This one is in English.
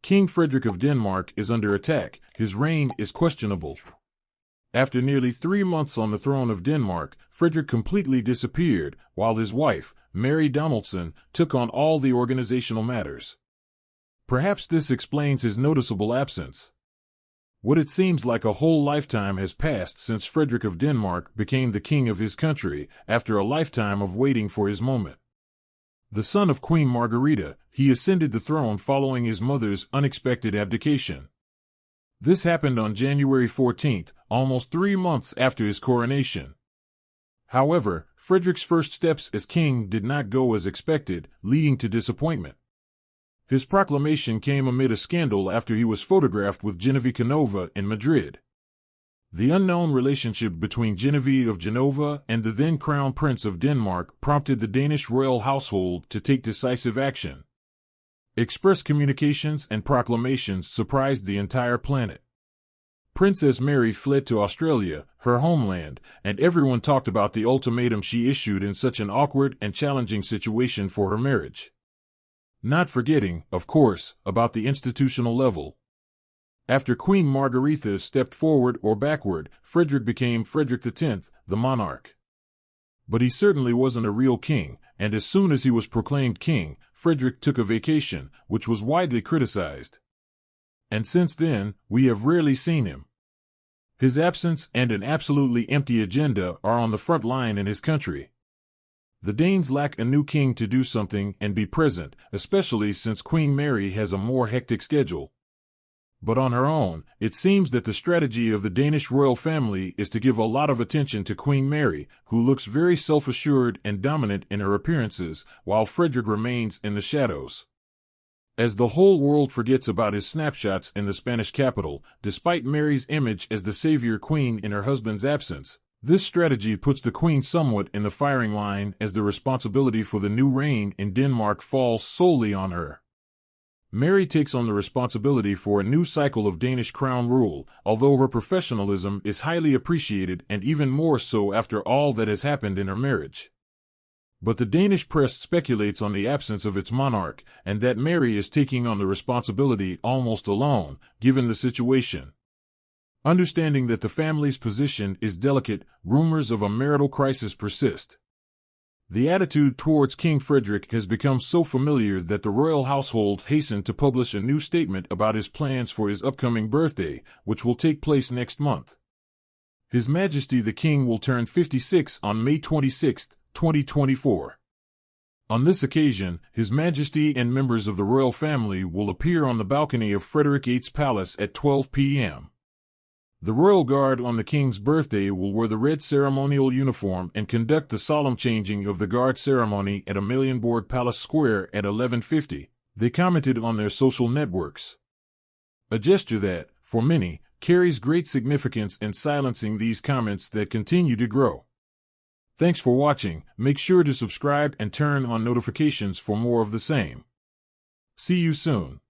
King Frederick of Denmark is under attack. His reign is questionable. After nearly 3 months on the throne of Denmark, Frederick completely disappeared, while his wife, Mary Donaldson, took on all the organizational matters. Perhaps this explains his noticeable absence. What it seems like a whole lifetime has passed since Frederick of Denmark became the king of his country, after a lifetime of waiting for his moment. The son of Queen Margarita, he ascended the throne following his mother's unexpected abdication. This happened on January 14, almost 3 months after his coronation. However, Frederick's first steps as king did not go as expected, leading to disappointment. His proclamation came amid a scandal after he was photographed with Genevieve Canova in Madrid. The unknown relationship between Genevieve of Genova and the then Crown Prince of Denmark prompted the Danish royal household to take decisive action. Express communications and proclamations surprised the entire planet. Princess Mary fled to Australia, her homeland, and everyone talked about the ultimatum she issued in such an awkward and challenging situation for her marriage. Not forgetting, of course, about the institutional level. After Queen Margarita stepped forward or backward, Frederick became Frederick X, the monarch. But he certainly wasn't a real king, and as soon as he was proclaimed king, Frederick took a vacation, which was widely criticized. And since then, we have rarely seen him. His absence and an absolutely empty agenda are on the front line in his country. The Danes lack a new king to do something and be present, especially since Queen Mary has a more hectic schedule. But on her own, it seems that the strategy of the Danish royal family is to give a lot of attention to Queen Mary, who looks very self-assured and dominant in her appearances, while Frederick remains in the shadows. As the whole world forgets about his snapshots in the Spanish capital, despite Mary's image as the savior queen in her husband's absence, this strategy puts the queen somewhat in the firing line as the responsibility for the new reign in Denmark falls solely on her. Mary takes on the responsibility for a new cycle of Danish crown rule, although her professionalism is highly appreciated and even more so after all that has happened in her marriage. But the Danish press speculates on the absence of its monarch, and that Mary is taking on the responsibility almost alone, given the situation. Understanding that the family's position is delicate, rumors of a marital crisis persist. The attitude towards King Frederick has become so familiar that the royal household hastened to publish a new statement about his plans for his upcoming birthday, which will take place next month. His Majesty the King will turn 56 on May 26, 2024. On this occasion, His Majesty and members of the royal family will appear on the balcony of Frederick VIII's palace at 12 p.m. The Royal Guard on the King's birthday will wear the red ceremonial uniform and conduct the solemn changing of the guard ceremony at Amalienborg Palace Square at 11:50, they commented on their social networks. A gesture that, for many, carries great significance in silencing these comments that continue to grow. Thanks for watching. Make sure to subscribe and turn on notifications for more of the same. See you soon.